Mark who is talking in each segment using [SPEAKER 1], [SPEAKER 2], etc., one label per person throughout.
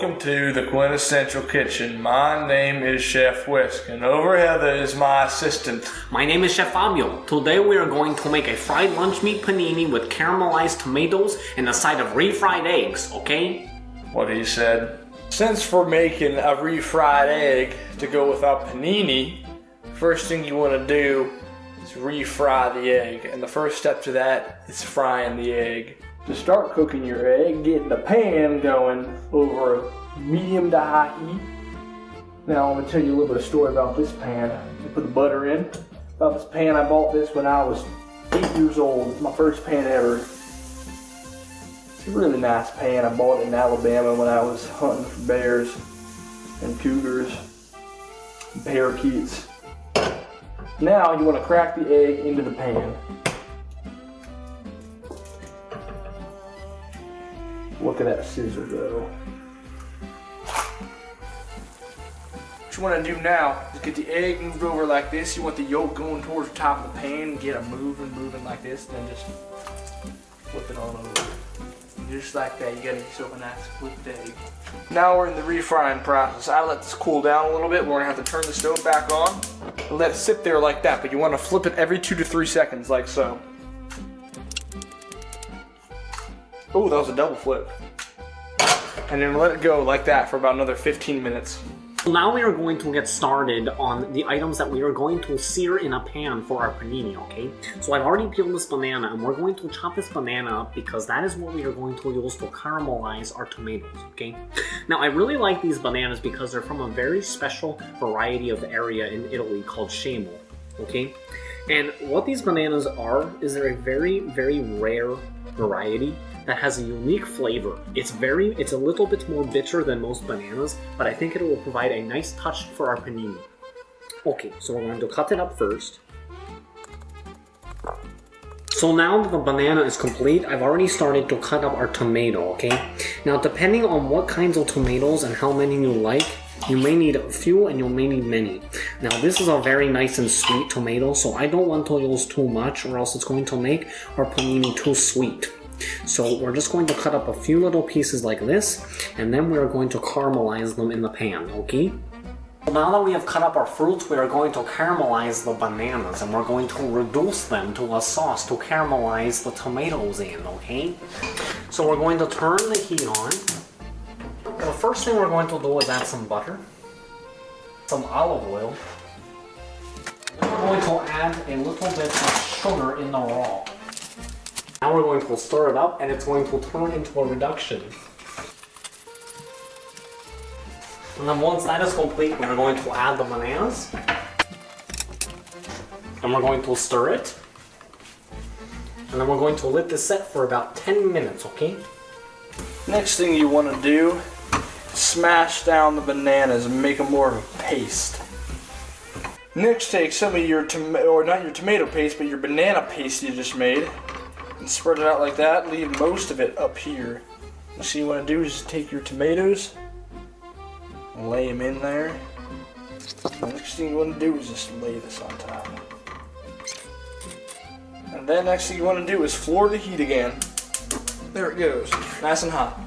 [SPEAKER 1] Welcome to the Quintessential Kitchen. My name is Chef Whisk, and over Heather is my assistant.
[SPEAKER 2] My name is Chef Fabio. Today we are going to make a fried lunch meat panini with caramelized tomatoes and a side of refried eggs, okay?
[SPEAKER 1] What he said. Since we're making a refried egg to go with our panini, first thing you want to do is refry the egg. And the first step to that is frying the egg. To start cooking your egg, get the pan going over medium to high heat. Now I'm going to tell you a little bit of story about this pan. You put the butter in. About this pan, I bought this when I was 8 years old. It's my first pan ever. It's a really nice pan. I bought it in Alabama when I was hunting for bears and cougars and parakeets. Now you want to crack the egg into the pan. Look at that scissor go. What you want to do now is get the egg moved over like this. You want the yolk going towards the top of the pan and get it moving like this. Then just flip it on over. And just like that, you got yourself a nice flipped egg. Now we're in the refrying process. I let this cool down a little bit. We're going to have to turn the stove back on and let it sit there like that. But you want to flip it every 2 to 3 seconds like so. Oh, that was a double flip. And then let it go like that for about another 15 minutes.
[SPEAKER 2] Now we are going to get started on the items that we are going to sear in a pan for our panini, okay? So I've already peeled this banana and we're going to chop this banana up because that is what we are going to use to caramelize our tomatoes, okay? Now I really like these bananas because they're from a very special variety of area in Italy called Scemo, okay? And what these bananas are is they're a very, very rare variety that has a unique flavor. It's a little bit more bitter than most bananas, but I think it will provide a nice touch for our panini. Okay, so we're going to cut it up first. So now that the banana is complete, I've already started to cut up our tomato, okay? Now depending on what kinds of tomatoes and how many you like, you may need a few and you may need many. Now this is a very nice and sweet tomato, so I don't want to use too much or else it's going to make our panini too sweet. So we're just going to cut up a few little pieces like this, and then we are going to caramelize them in the pan, okay? Now that we have cut up our fruits, we are going to caramelize the bananas, and we're going to reduce them to a sauce to caramelize the tomatoes in, okay? So we're going to turn the heat on. The first thing we're going to do is add some butter, some olive oil, and we're going to add a little bit of sugar in the raw. Now we're going to stir it up and it's going to turn into a reduction. And then once that is complete, we're going to add the bananas. And we're going to stir it. And then we're going to let this set for about 10 minutes, okay?
[SPEAKER 1] Next thing you want to do, smash down the bananas and make them more of a paste. Next, take some of your not your tomato paste, but your banana paste you just made. And spread it out like that, leave most of it up here. So you want to do is just take your tomatoes and lay them in there. The next thing you want to do is just lay this on top. And then next thing you want to do is floor the heat again. There it goes, nice and hot.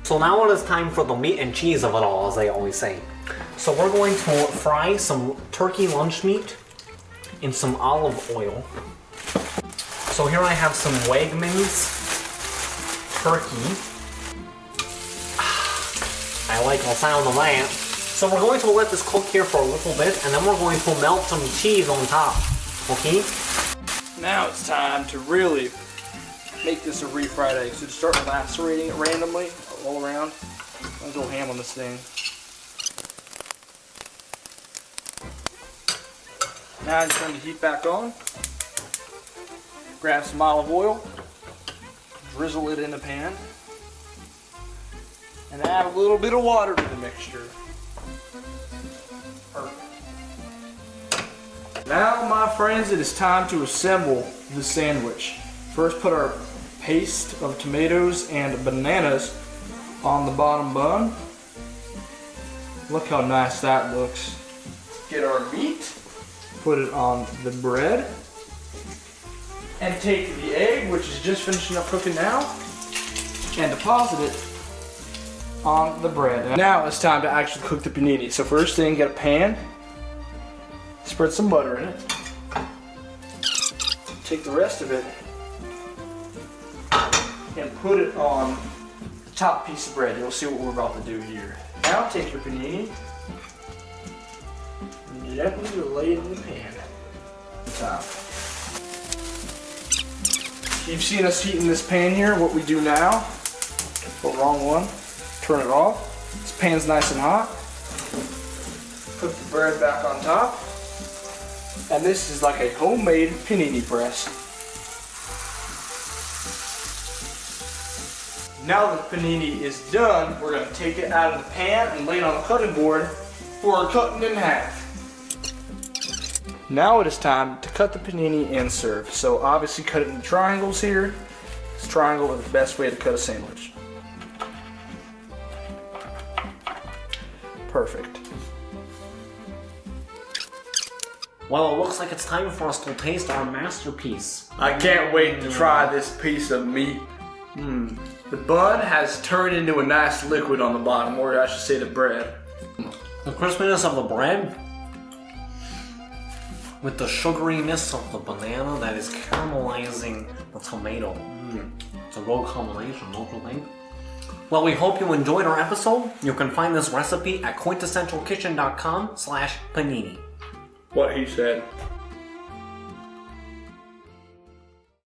[SPEAKER 2] So now it is time for the meat and cheese of it all, as they always say. So we're going to fry some turkey lunch meat in some olive oil. So here I have some Wegmans turkey. I like the sound of that. So we're going to let this cook here for a little bit, and then we're going to melt some cheese on top, okay?
[SPEAKER 1] Now it's time to really make this a refried egg. So to start lacerating it randomly all around. I'll go ham on this thing. Now I turn the heat back on. Grab some olive oil, drizzle it in the pan, and add a little bit of water to the mixture. Perfect. Now, my friends, it is time to assemble the sandwich. First, put our paste of tomatoes and bananas on the bottom bun. Look how nice that looks. Get our meat, put it on the bread, and take the egg, which is just finishing up cooking now, and deposit it on the bread. Now it's time to actually cook the panini. So first thing, get a pan, spread some butter in it, take the rest of it and put it on the top piece of bread. You'll see what we're about to do here. Now take your panini and gently lay it in the pan. Top. You've seen us heating this pan here. What we do now, oh, wrong one, turn it off. This pan's nice and hot. Put the bread back on top. And this is like a homemade panini press. Now that the panini is done, we're going to take it out of the pan and lay it on the cutting board for cutting in half. Now it is time to cut the panini and serve. So obviously cut it in triangles here. This triangle is the best way to cut a sandwich. Perfect.
[SPEAKER 2] Well, it looks like it's time for us to taste our masterpiece.
[SPEAKER 1] I can't wait to try this piece of meat. The bun has turned into a nice liquid on the bottom, or I should say the bread.
[SPEAKER 2] The crispiness of the bread with the sugariness of the banana that is caramelizing the tomato. It's a real combination, don't you think? Well, we hope you enjoyed our episode. You can find this recipe at quintessentialkitchen.com/panini.
[SPEAKER 1] What he said.